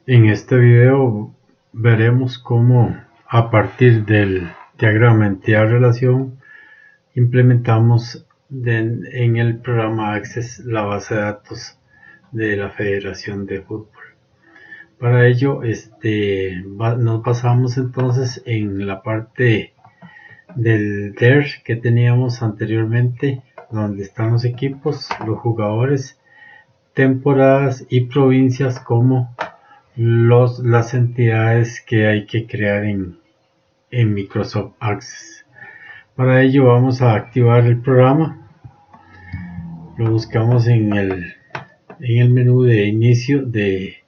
En este video veremos cómo a partir del diagrama entidad-relación implementamos en el programa Access la base de datos de la Federación de Fútbol. Para ello nos basamos entonces en la parte del DER que teníamos anteriormente, donde están los equipos, los jugadores, temporadas y provincias como las entidades que hay que crear en Microsoft Access. Para ello vamos a activar el programa, lo buscamos en el menú de inicio de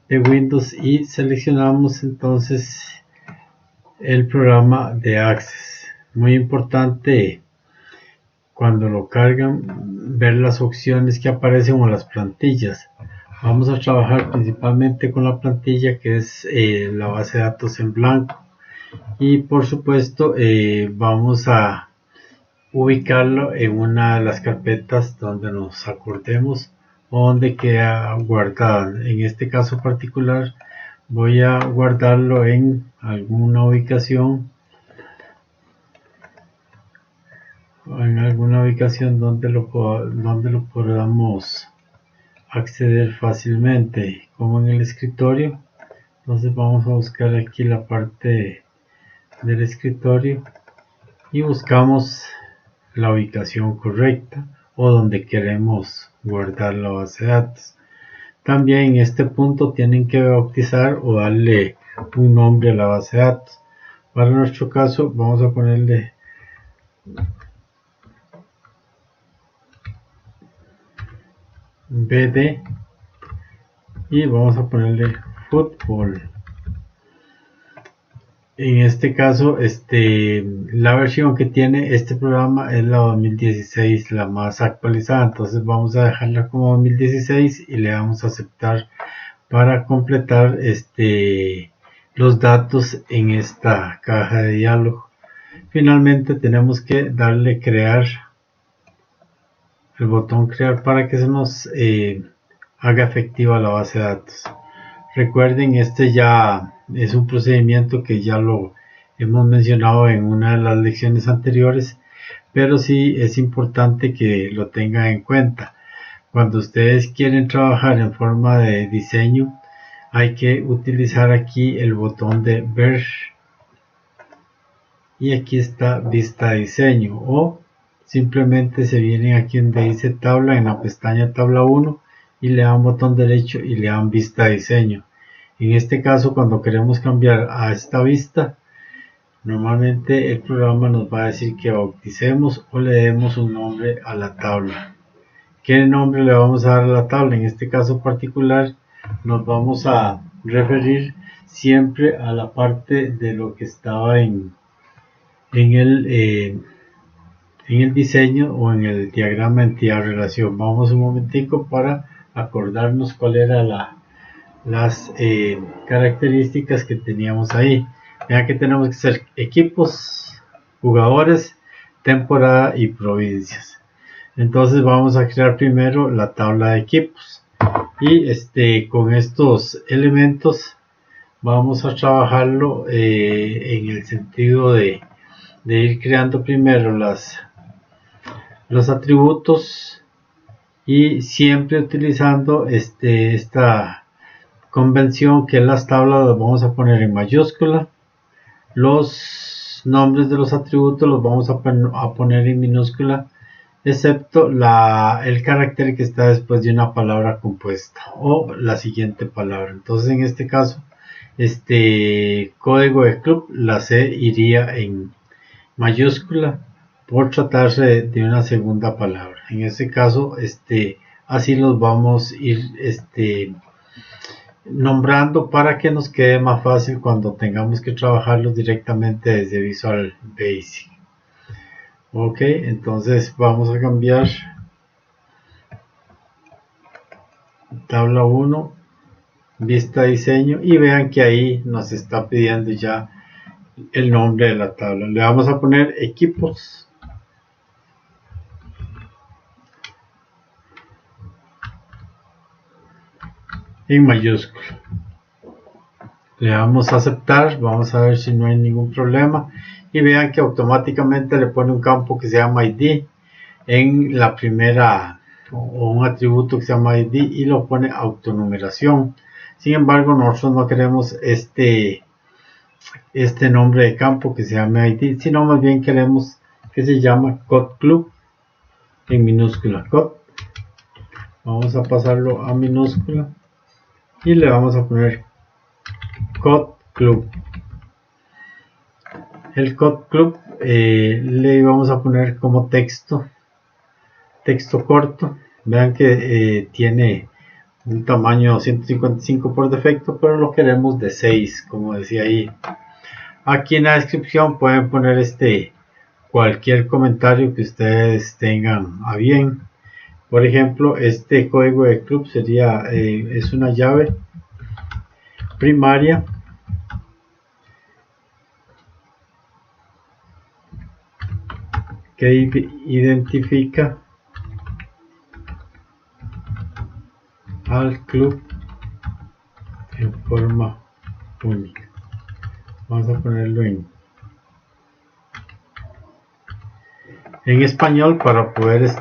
Windows y seleccionamos entonces el programa de Access. Muy importante cuando lo cargan ver las opciones que aparecen o las plantillas. Vamos a trabajar principalmente con la plantilla que es la base de datos en blanco, y por supuesto vamos a ubicarlo en una de las carpetas donde nos acordemos o donde queda guardada. En este caso particular voy a guardarlo en alguna ubicación donde lo podamos acceder fácilmente, como en el escritorio. Entonces vamos a buscar aquí la parte del escritorio y buscamos la ubicación correcta o donde queremos guardar la base de datos. También en este punto tienen que bautizar o darle un nombre a la base de datos. Para nuestro caso vamos a ponerle BD y vamos a ponerle fútbol. En este caso, la versión que tiene este programa es la 2016, la más actualizada. Entonces vamos a dejarla como 2016 y le damos a aceptar para completar los datos en esta caja de diálogo. Finalmente tenemos que darle crear, el botón crear, para que se nos haga efectiva la base de datos. Recuerden, este ya es un procedimiento que ya lo hemos mencionado en una de las lecciones anteriores, pero sí es importante que lo tengan en cuenta. Cuando ustedes quieren trabajar en forma de diseño, hay que utilizar aquí el botón de ver y aquí está vista diseño, o simplemente se vienen aquí donde dice tabla, en la pestaña tabla 1, y le dan botón derecho y le dan vista diseño. En este caso, cuando queremos cambiar a esta vista, normalmente el programa nos va a decir que bauticemos o le demos un nombre a la tabla. ¿Qué nombre le vamos a dar a la tabla? En este caso particular nos vamos a referir siempre a la parte de lo que estaba en el diseño o en el diagrama entidad-relación. Vamos un momentico para acordarnos cuál era las características que teníamos ahí. Vean que tenemos que ser equipos, jugadores, temporada y provincias. Entonces vamos a crear primero la tabla de equipos y con estos elementos vamos a trabajarlo en el sentido de ir creando primero los atributos y siempre utilizando esta convención que las tablas las vamos a poner en mayúscula, los nombres de los atributos los vamos a poner en minúscula, excepto el carácter que está después de una palabra compuesta o la siguiente palabra. Entonces en este caso, código de club, la C iría en mayúscula por tratarse de una segunda palabra. En este caso, así los vamos a ir nombrando para que nos quede más fácil cuando tengamos que trabajarlos directamente desde Visual Basic. Ok, entonces vamos a cambiar tabla 1, vista diseño, y vean que ahí nos está pidiendo ya el nombre de la tabla. Le vamos a poner equipos en mayúscula. Le damos a aceptar, vamos a ver si no hay ningún problema y vean que automáticamente le pone un campo que se llama ID en la primera, o un atributo que se llama ID, y lo pone autonumeración. Sin embargo, nosotros no queremos este nombre de campo que se llame ID, sino más bien queremos que se llama Code Club en minúscula. Code, vamos a pasarlo a minúscula y le vamos a poner Code Club. El Code Club le vamos a poner como texto corto. Vean que tiene un tamaño 155 por defecto, pero lo queremos de 6, como decía ahí. Aquí en la descripción pueden poner cualquier comentario que ustedes tengan a bien. Por ejemplo, este código de club sería es una llave primaria que identifica al club en forma única. Vamos a ponerlo en español para poder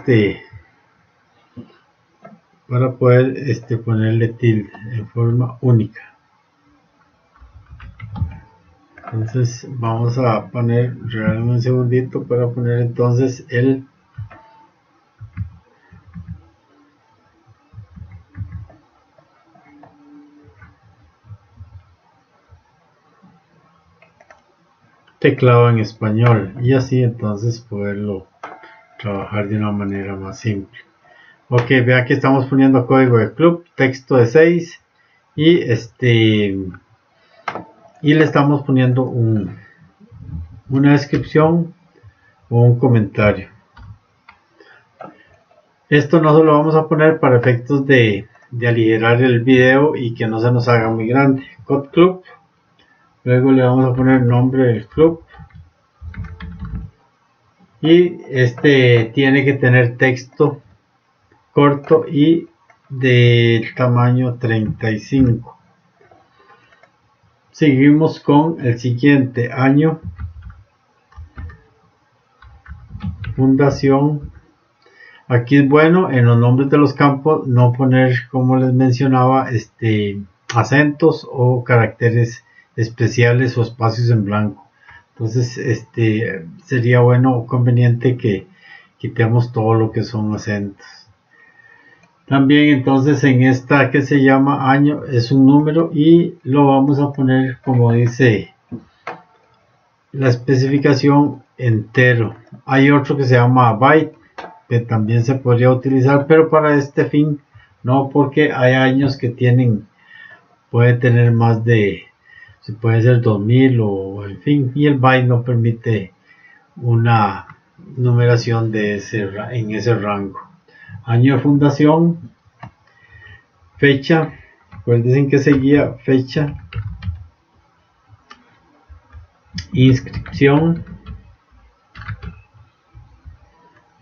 ponerle tilde en forma única. Entonces vamos a poner, regálenme un segundito para poner entonces el teclado en español y así entonces poderlo trabajar de una manera más simple. Ok, vean que estamos poniendo código de club, texto de 6 y y le estamos poniendo una descripción o un comentario. Esto no solo vamos a poner para efectos de aligerar el video y que no se nos haga muy grande. Code Club, luego le vamos a poner nombre del club y tiene que tener texto corto y del tamaño 35. Seguimos con el siguiente: año, fundación. Aquí es bueno en los nombres de los campos no poner, como les mencionaba, acentos o caracteres especiales o espacios en blanco. Entonces sería bueno o conveniente que quitemos todo lo que son acentos. También entonces en esta que se llama año es un número y lo vamos a poner como dice la especificación entero. Hay otro que se llama byte que también se podría utilizar, pero para este fin no, porque hay años que puede tener más de, puede ser 2000 o en fin, y el byte no permite una numeración en ese rango. Año de fundación, fecha, recuerden que seguía fecha, inscripción,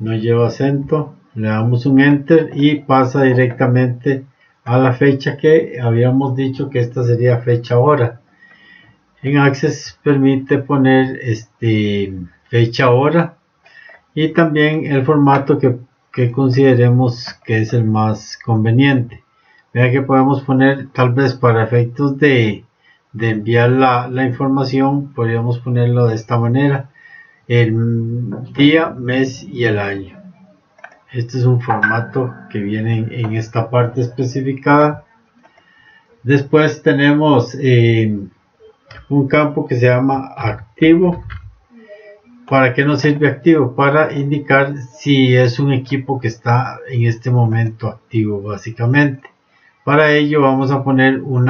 no lleva acento, le damos un enter y pasa directamente a la fecha que habíamos dicho que esta sería fecha hora. En Access permite poner fecha hora y también el formato que consideremos que es el más conveniente. Vean que podemos poner, tal vez para efectos de enviar la información, podríamos ponerlo de esta manera: el día, mes y el año. Este es un formato que viene en esta parte especificada. Después tenemos un campo que se llama activo. ¿Para qué nos sirve activo? Para indicar si es un equipo que está en este momento activo, básicamente. Para ello vamos a poner un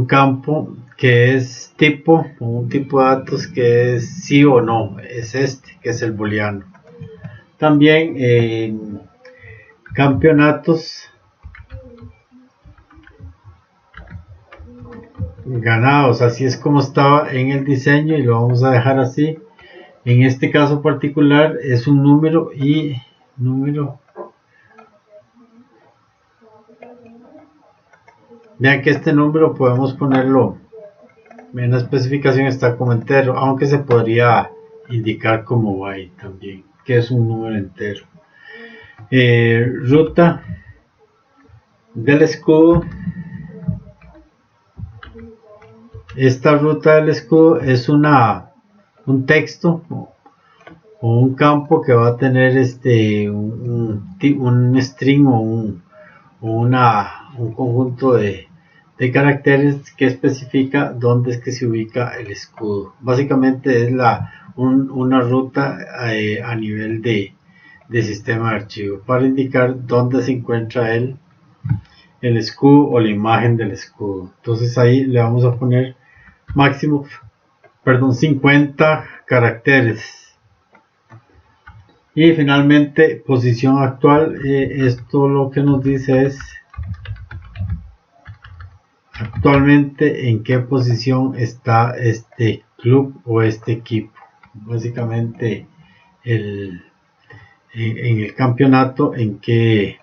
campo que es tipo, un tipo de datos que es sí o no, es que es el booleano. También campeonatos ganados, así es como estaba en el diseño y lo vamos a dejar así. En este caso particular es un número y número Vean que este número podemos ponerlo en la especificación, está como entero, aunque se podría indicar como byte también, que es un número entero. Ruta del escudo. Esta ruta del escudo es un texto o un campo que va a tener un string o un conjunto de caracteres que especifica dónde es que se ubica el escudo. Básicamente es una ruta a nivel de sistema de archivo para indicar dónde se encuentra el escudo o la imagen del escudo. Entonces ahí le vamos a poner máximo, 50 caracteres. Y finalmente, posición actual. Esto lo que nos dice es actualmente en qué posición está este club o este equipo. Básicamente en el campeonato en qué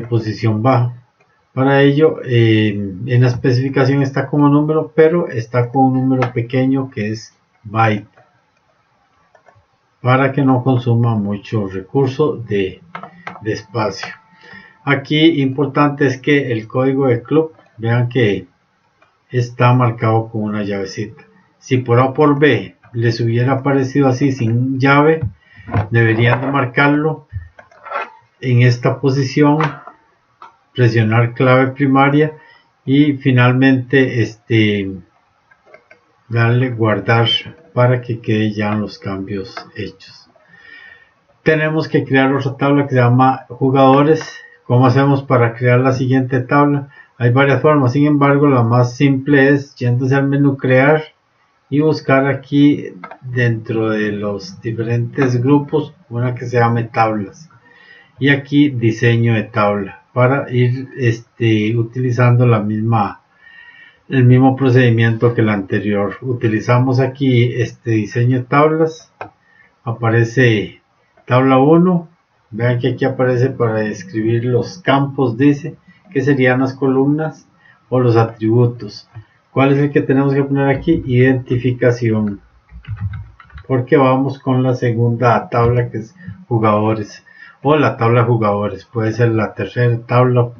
posición va. Para ello, en la especificación está como número, pero está con un número pequeño que es byte, para que no consuma mucho recurso de espacio. Aquí importante es que el código del club, vean que está marcado con una llavecita. Si por A o por B les hubiera aparecido así sin llave, deberían de marcarlo en esta posición, presionar clave primaria y finalmente darle guardar para que quede ya los cambios hechos. Tenemos que crear otra tabla que se llama jugadores. ¿Cómo hacemos para crear la siguiente tabla? Hay varias formas, sin embargo la más simple es yéndose al menú crear y buscar aquí dentro de los diferentes grupos una que se llame tablas, y aquí diseño de tabla para ir utilizando el mismo procedimiento que el anterior. Utilizamos aquí diseño de tablas, aparece tabla 1, vean que aquí aparece para describir los campos, dice que serían las columnas o los atributos. ¿Cuál es el que tenemos que poner aquí? Identificación, porque vamos con la segunda tabla que es jugadores, o la tabla jugadores, puede ser la tercera tabla.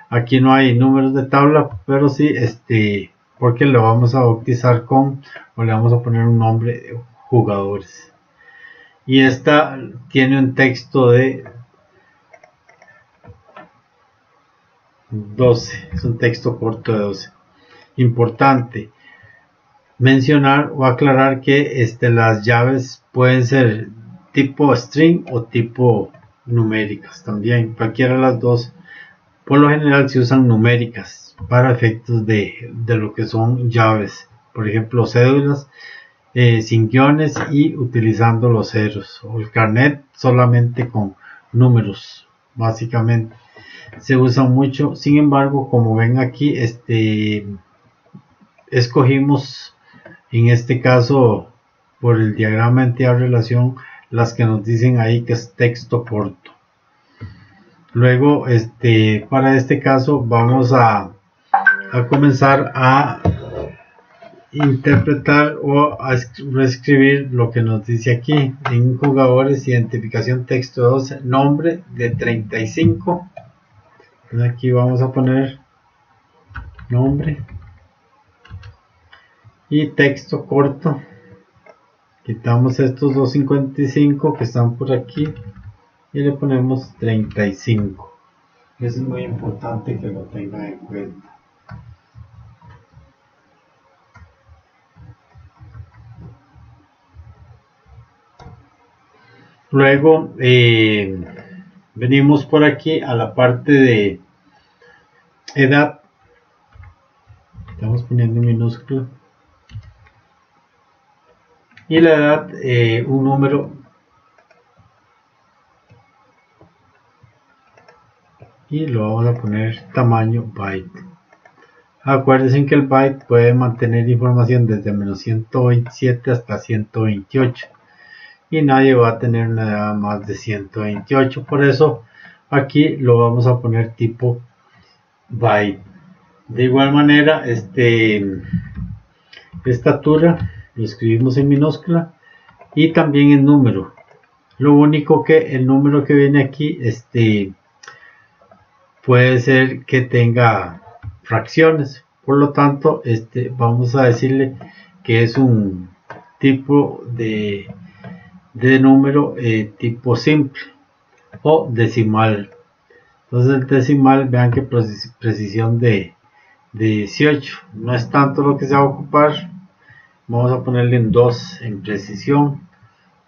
Aquí no hay números de tabla, pero sí porque lo vamos a bautizar con, o le vamos a poner un nombre de jugadores. Y esta tiene un texto de 12, es un texto corto de 12. Importante mencionar o aclarar que las llaves pueden ser tipo string o tipo numéricas también, cualquiera de las dos. Por lo general se usan numéricas para efectos de lo que son llaves, por ejemplo cédulas sin guiones y utilizando los ceros, o el carnet solamente con números. Básicamente se usan mucho. Sin embargo, como ven aquí, escogimos en este caso por el diagrama de entidad relación las que nos dicen ahí que es texto corto. Luego para este caso vamos a comenzar a interpretar o a reescribir lo que nos dice aquí en jugadores. Identificación texto 12, nombre de 35. Aquí vamos a poner nombre y texto corto. Quitamos estos 255 que están por aquí y le ponemos 35. Eso es muy importante que lo tengan en cuenta. Luego venimos por aquí a la parte de edad. Estamos poniendo minúsculo. Y la edad, un número. Y lo vamos a poner tamaño byte. Acuérdense que el byte puede mantener información desde menos 127 hasta 128. Y nadie va a tener una edad más de 128. Por eso aquí lo vamos a poner tipo byte. De igual manera, estatura lo escribimos en minúscula y también en número. Lo único que el número que viene aquí, puede ser que tenga fracciones. Por lo tanto, vamos a decirle que es un tipo de número tipo simple o decimal. Entonces el decimal, vean que precisión de 18. No es tanto lo que se va a ocupar. Vamos a ponerle en 2 en precisión.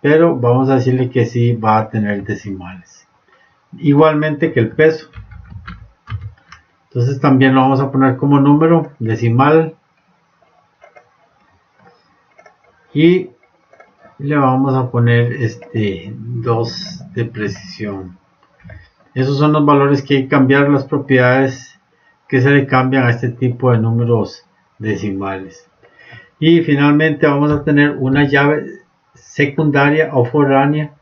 Pero vamos a decirle que sí va a tener decimales. Igualmente que el peso. Entonces también lo vamos a poner como número decimal. Y le vamos a poner 2 de precisión. Esos son los valores que hay que cambiar, las propiedades que se le cambian a este tipo de números decimales. Y finalmente vamos a tener una llave secundaria o foránea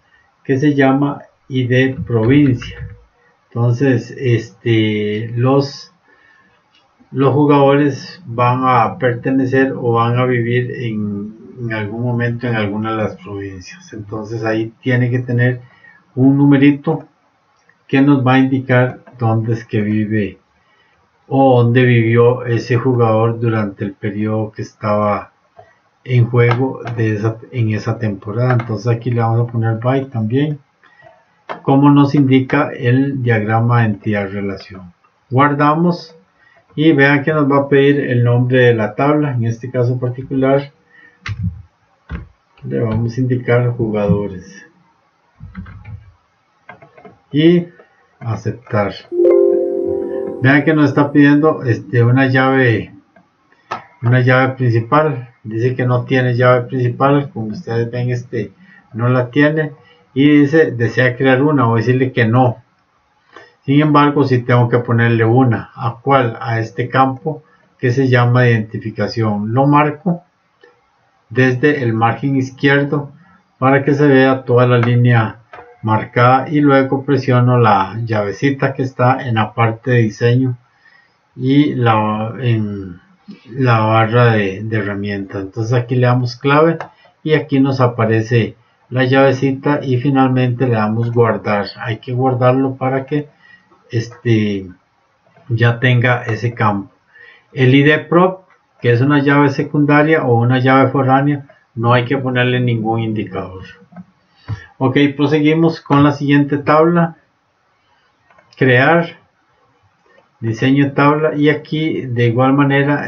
que se llama ID provincia. Entonces los jugadores van a pertenecer o van a vivir en algún momento en alguna de las provincias. Entonces ahí tiene que tener un numerito que nos va a indicar dónde es que vive o dónde vivió ese jugador durante el periodo que estaba en juego en esa temporada. Entonces aquí le vamos a poner byte también, como nos indica el diagrama de entidad-relación. Guardamos y vean que nos va a pedir el nombre de la tabla. En este caso particular le vamos a indicar jugadores y aceptar. Vean que nos está pidiendo una llave principal. Dice que no tiene llave principal, como ustedes ven, no la tiene, y dice desea crear una o decirle que no. Sin embargo, si tengo que ponerle una, ¿a cuál? A este campo que se llama identificación. Lo marco desde el margen izquierdo para que se vea toda la línea marcada y luego presiono la llavecita que está en la parte de diseño y en la barra de herramientas. Entonces aquí le damos clave y aquí nos aparece la llavecita y finalmente le damos guardar. Hay que guardarlo para que ya tenga ese campo. El ID prop, que es una llave secundaria o una llave foránea, no hay que ponerle ningún indicador. Ok, proseguimos con la siguiente tabla. Crear, diseño tabla, y aquí de igual manera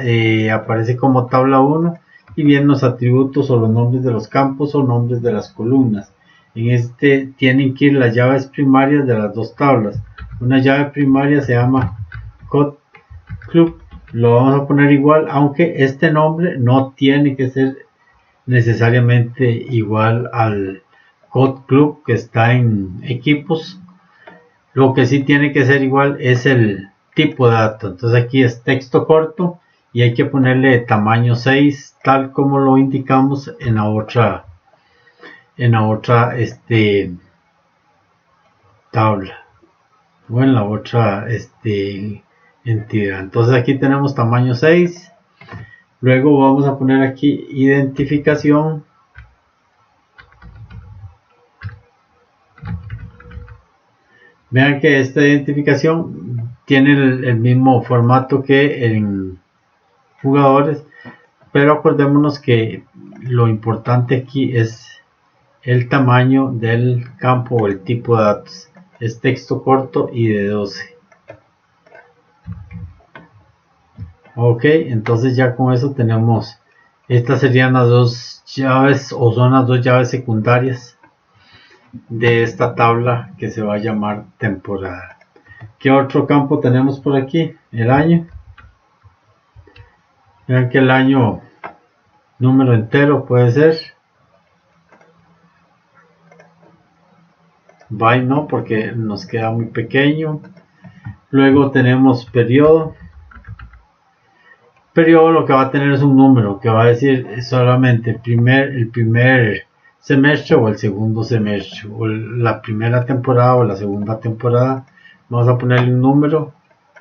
aparece como tabla 1 y vienen los atributos o los nombres de los campos o nombres de las columnas. En tienen que ir las llaves primarias de las dos tablas. Una llave primaria se llama Code Club, lo vamos a poner igual, aunque este nombre no tiene que ser necesariamente igual al Code Club que está en equipos. Lo que sí tiene que ser igual es el tipo de dato. Entonces aquí es texto corto y hay que ponerle tamaño 6, tal como lo indicamos en la otra tabla o en la otra entidad. Entonces aquí tenemos tamaño 6. Luego vamos a poner aquí identificación. Vean que esta identificación tiene el mismo formato que en jugadores, pero acordémonos que lo importante aquí es el tamaño del campo o el tipo de datos. Es texto corto y de 12. Ok, entonces ya con eso tenemos, estas serían las dos llaves o son las dos llaves secundarias de esta tabla que se va a llamar temporada. ¿Qué otro campo tenemos por aquí? El año. Vean que el año número entero puede ser. Byte no, porque nos queda muy pequeño. Luego tenemos periodo. Periodo lo que va a tener es un número que va a decir solamente el primer semestre o el segundo semestre, o la primera temporada o la segunda temporada. Vamos a ponerle un número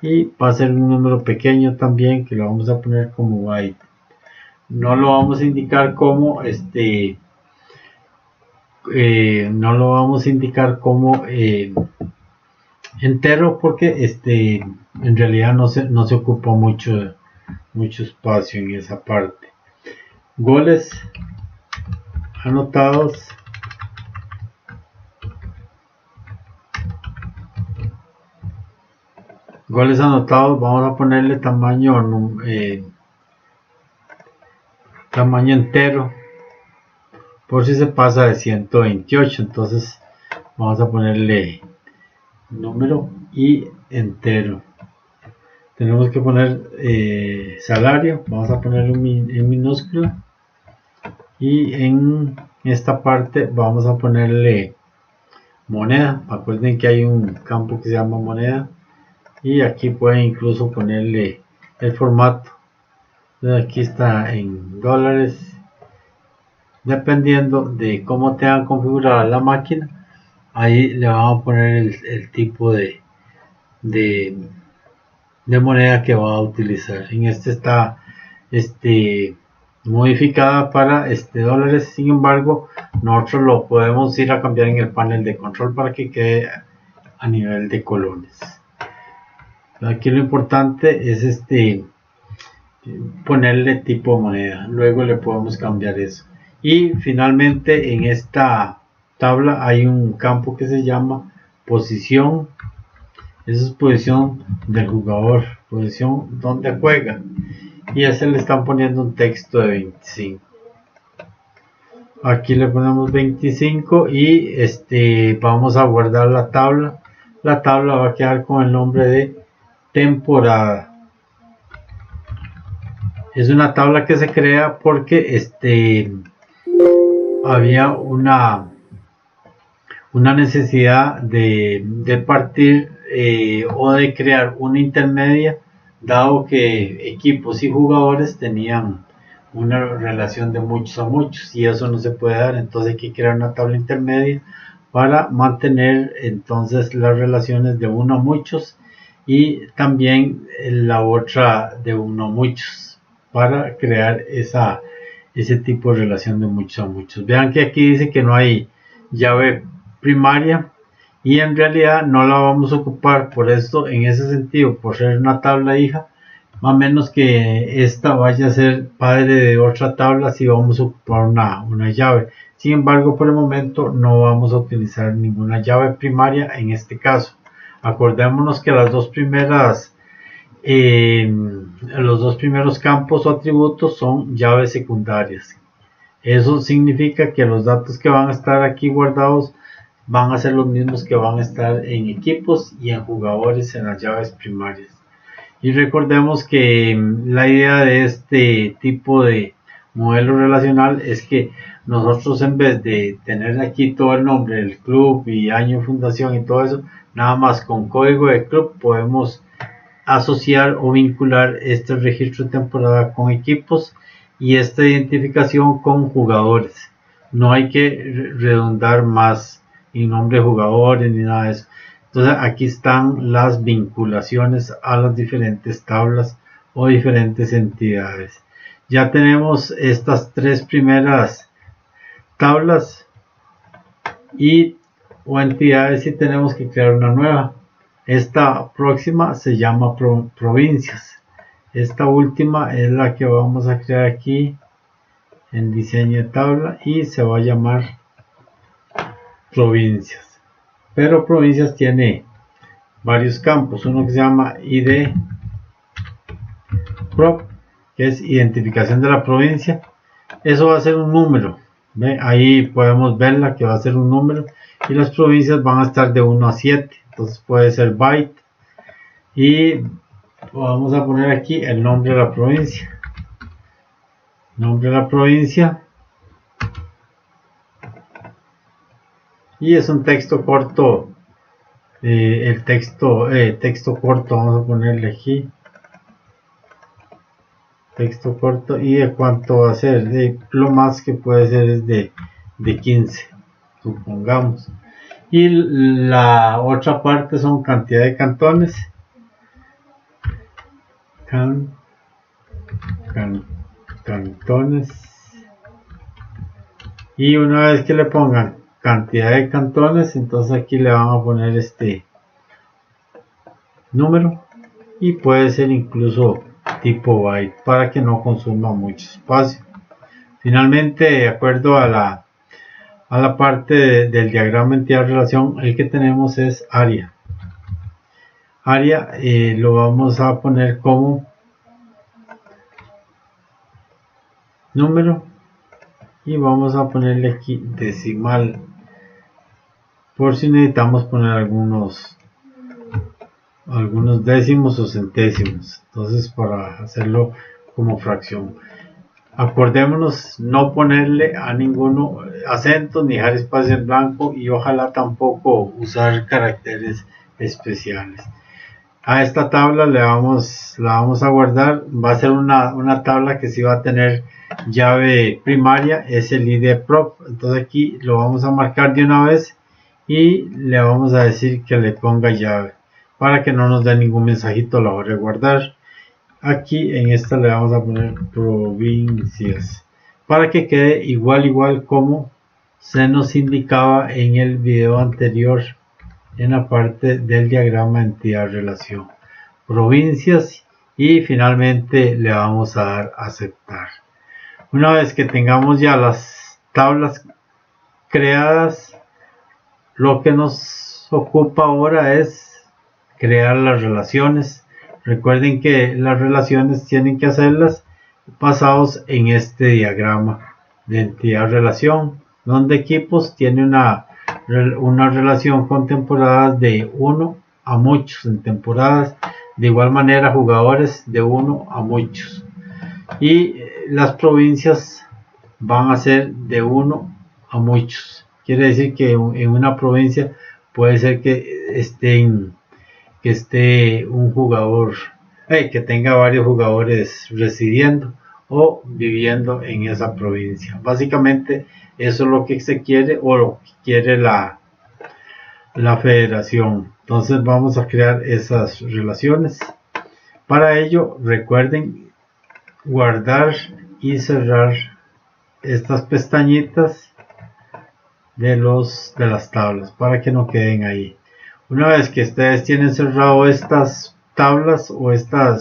y va a ser un número pequeño también que lo vamos a poner como byte. No lo vamos a indicar como no lo vamos a indicar como entero, porque en realidad no se ocupa mucho espacio en esa parte. Goles anotados. Goles anotados, vamos a ponerle tamaño entero, por si se pasa de 128. Entonces vamos a ponerle número y entero. Tenemos que poner salario, vamos a ponerlo en minúscula, y en esta parte vamos a ponerle moneda. Acuerden que hay un campo que se llama moneda, y aquí pueden incluso ponerle el formato. Entonces aquí está en dólares. Dependiendo de cómo tengan configurada la máquina, ahí le vamos a poner el tipo de moneda que va a utilizar. En este está modificada para dólares. Sin embargo, nosotros lo podemos ir a cambiar en el panel de control para que quede a nivel de colones. Aquí lo importante es ponerle tipo moneda, luego le podemos cambiar eso. Y finalmente en esta tabla hay un campo que se llama posición. Esa es posición del jugador, posición donde juega, y a ese le están poniendo un texto de 25. Aquí le ponemos 25 y vamos a guardar la tabla. La tabla va a quedar con el nombre de temporada. Es una tabla que se crea porque había una necesidad de partir o de crear una intermedia, dado que equipos y jugadores tenían una relación de muchos a muchos, y eso no se puede dar. Entonces hay que crear una tabla intermedia para mantener entonces las relaciones de uno a muchos, y también la otra de uno a muchos, para crear ese tipo de relación de muchos a muchos. Vean que aquí dice que no hay llave primaria, y en realidad no la vamos a ocupar por esto, en ese sentido, por ser una tabla hija, a menos que esta vaya a ser padre de otra tabla, si vamos a ocupar una llave. Sin embargo, por el momento no vamos a utilizar ninguna llave primaria en este caso. Acordémonos que los dos primeros campos o atributos son llaves secundarias. Eso significa que los datos que van a estar aquí guardados van a ser los mismos que van a estar en equipos y en jugadores en las llaves primarias. Y recordemos que la idea de este tipo de modelo relacional es que nosotros, en vez de tener aquí todo el nombre del club y año de fundación y todo eso, nada más con código de club podemos asociar o vincular este registro de temporada con equipos y esta identificación con jugadores. No hay que redundar más en nombre de jugadores ni nada de eso. Entonces aquí están las vinculaciones a las diferentes tablas o diferentes entidades. Ya tenemos estas tres primeras tablas o entidades, y tenemos que crear una nueva. Esta próxima se llama provincias. Esta última es la que vamos a crear aquí en diseño de tabla, y se va a llamar provincias. Pero provincias tiene varios campos. Uno que se llama ID prop, que es identificación de la provincia. Eso va a ser un número. ¿Ve? Ahí podemos verla, que va a ser un número, y las provincias van a estar de 1 a 7. Entonces puede ser byte, y vamos a poner aquí el nombre de la provincia. Nombre de la provincia, y es un texto corto. El texto corto vamos a ponerle aquí texto corto, y de cuánto va a ser, lo más que puede ser es de 15, supongamos. Y la otra parte son cantidad de cantones, cantones, y una vez que le pongan cantidad de cantones, entonces aquí le van a poner este número, y puede ser incluso tipo byte para que no consuma mucho espacio. Finalmente, de acuerdo a la parte del diagrama entidad relación, el que tenemos es área. Área lo vamos a poner como número y vamos a ponerle aquí decimal por si necesitamos poner algunos décimos o centésimos. Entonces, para hacerlo como fracción, acordémonos no ponerle a ninguno acentos ni dejar espacio en blanco, y ojalá tampoco usar caracteres especiales. A esta tabla la vamos a guardar. Va a ser una tabla que sí va a tener llave primaria, es el ID prop. Entonces aquí lo vamos a marcar de una vez y le vamos a decir que le ponga llave para que no nos dé ningún mensajito a la hora de guardar. Aquí en esta le vamos a poner provincias para que quede igual como se nos indicaba en el video anterior en la parte del diagrama entidad relación, provincias, y finalmente le vamos a dar aceptar. Una vez que tengamos ya las tablas creadas, lo que nos ocupa ahora es crear las relaciones. Recuerden que las relaciones tienen que hacerlas basados en este diagrama de entidad relación, donde equipos tiene una relación con temporadas de 1 a muchos en temporadas, de igual manera jugadores de 1 a muchos, y las provincias van a ser de 1 a muchos. Quiere decir que en una provincia puede ser que esté un jugador, que tenga varios jugadores residiendo o viviendo en esa provincia. Básicamente eso es lo que se quiere, o lo que quiere la federación. Entonces vamos a crear esas relaciones. Para ello, recuerden guardar y cerrar estas pestañitas de las tablas para que no queden ahí. Una vez que ustedes tienen cerrado estas tablas o esta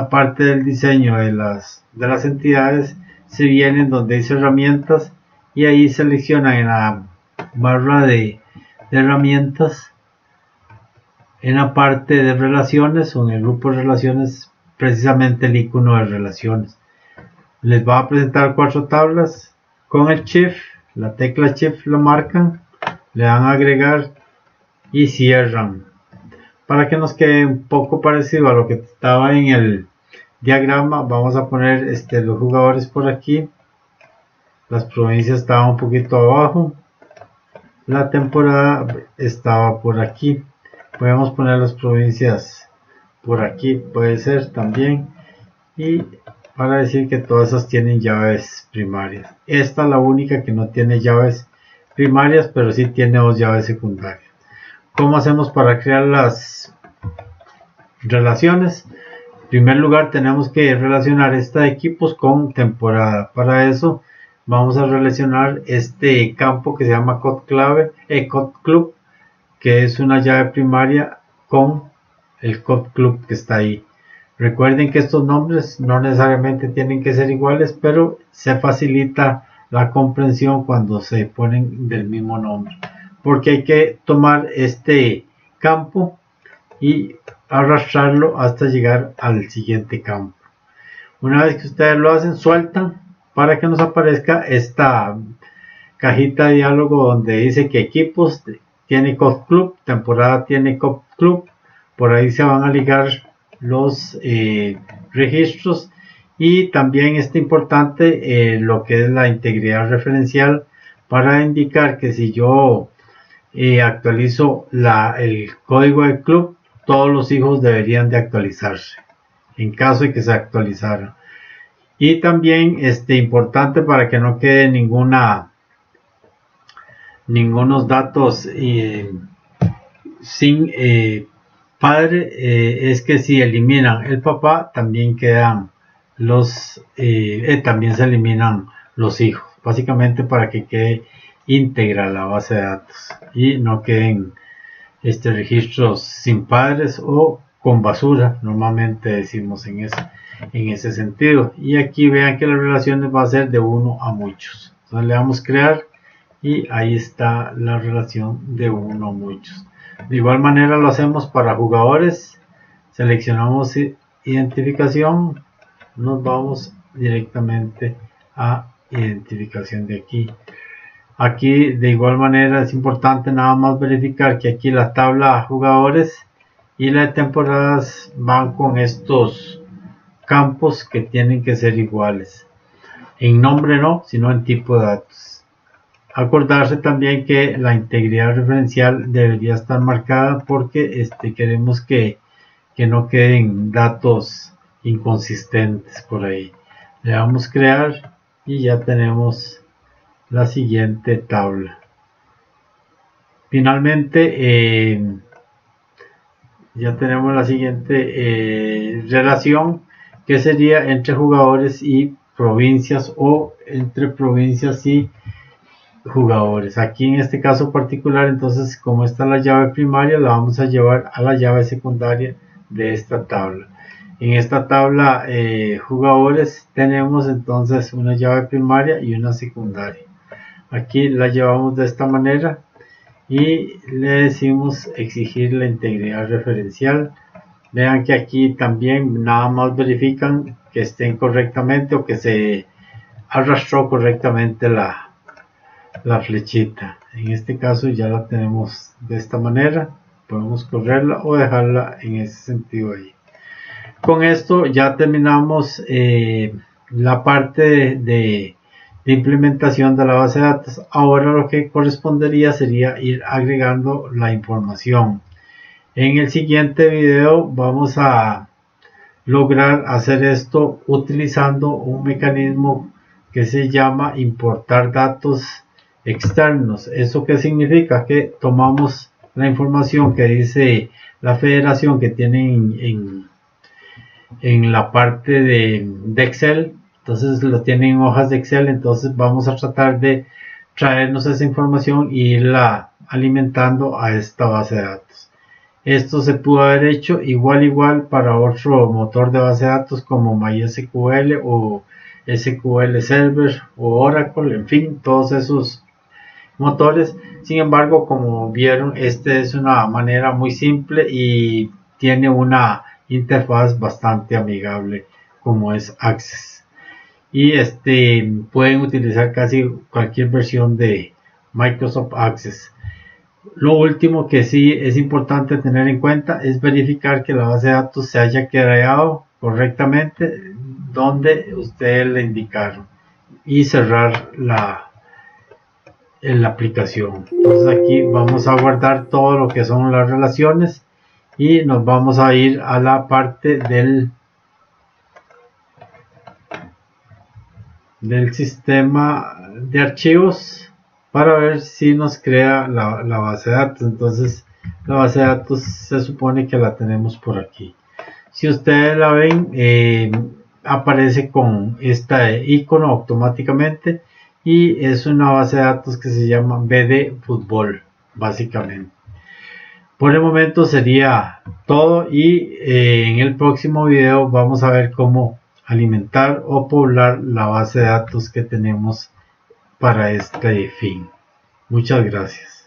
parte del diseño de las entidades, se vienen donde dice herramientas y ahí seleccionan en la barra de herramientas, en la parte de relaciones o en el grupo de relaciones, precisamente el icono de relaciones. Les va a presentar 4 tablas. Con el Shift, la tecla Shift lo marcan, le dan a agregar y cierran para que nos quede un poco parecido a lo que estaba en el diagrama. Vamos a poner los jugadores por aquí, las provincias estaban un poquito abajo, la temporada estaba por aquí. Podemos poner las provincias por aquí, puede ser también, y para decir que todas esas tienen llaves primarias. Esta es la única que no tiene llaves primarias, pero sí tiene 2 llaves secundarias. ¿Cómo hacemos para crear las relaciones? En primer lugar, tenemos que relacionar esta de equipos con temporada. Para eso vamos a relacionar este campo que se llama code club, que es una llave primaria, con el code club que está ahí. Recuerden que estos nombres no necesariamente tienen que ser iguales, pero se facilita la comprensión cuando se ponen del mismo nombre, porque hay que tomar este campo y arrastrarlo hasta llegar al siguiente campo. Una vez que ustedes lo hacen, sueltan para que nos aparezca esta cajita de diálogo donde dice que equipos tiene code club, temporada tiene code club. Por ahí se van a ligar los registros, y también es importante lo que es la integridad referencial, para indicar que si yo actualizo el código del club, todos los hijos deberían de actualizarse en caso de que se actualizaran. Y también importante para que no quede ningunos datos sin padre es que si eliminan el papá, también quedan también se eliminan los hijos, básicamente para que quede íntegra la base de datos y no queden registros sin padres o con basura, normalmente decimos en ese sentido. Y aquí vean que las relaciones va a ser de uno a muchos. Entonces le damos crear y ahí está la relación de uno a muchos. De igual manera lo hacemos para jugadores. Seleccionamos identificación, nos vamos directamente a identificación de aquí. Aquí de igual manera es importante nada más verificar que aquí la tabla jugadores y la de temporadas van con estos campos que tienen que ser iguales. En nombre no, sino en tipo de datos. Acordarse también que la integridad referencial debería estar marcada porque queremos que no queden datos inconsistentes por ahí. Le damos crear y ya tenemos la siguiente tabla. Finalmente ya tenemos la siguiente relación, que sería entre jugadores y provincias o entre provincias y jugadores. Aquí en este caso particular, entonces, como está la llave primaria, la vamos a llevar a la llave secundaria de esta tabla. En esta tabla jugadores tenemos entonces una llave primaria y una secundaria. Aquí la llevamos de esta manera y le decimos exigir la integridad referencial. Vean que aquí también nada más verifican que estén correctamente o que se arrastró correctamente la flechita. En este caso ya la tenemos de esta manera, podemos correrla o dejarla en ese sentido ahí. Con esto ya terminamos la parte de implementación de la base de datos. Ahora lo que correspondería sería ir agregando la información. En el siguiente video vamos a lograr hacer esto utilizando un mecanismo que se llama importar datos externos. ¿Eso qué significa? Que tomamos la información que dice la federación que tienen en la parte de Excel, entonces lo tienen en hojas de Excel, entonces vamos a tratar de traernos esa información e irla alimentando a esta base de datos. Esto se pudo haber hecho igual para otro motor de base de datos como MySQL o SQL Server o Oracle, en fin, todos esos motores. Sin embargo, como vieron, es una manera muy simple y tiene una interfaz bastante amigable como es Access. Y pueden utilizar casi cualquier versión de Microsoft Access. Lo último que sí es importante tener en cuenta es verificar que la base de datos se haya creado correctamente donde ustedes le indicaron y cerrar la aplicación. Entonces aquí vamos a guardar todo lo que son las relaciones y nos vamos a ir a la parte del sistema de archivos para ver si nos crea la base de datos. Entonces la base de datos se supone que la tenemos por aquí. Si ustedes la ven, aparece con este icono automáticamente y es una base de datos que se llama BD Fútbol, básicamente. Por el momento sería todo y en el próximo video vamos a ver cómo alimentar o poblar la base de datos que tenemos para este fin. Muchas gracias.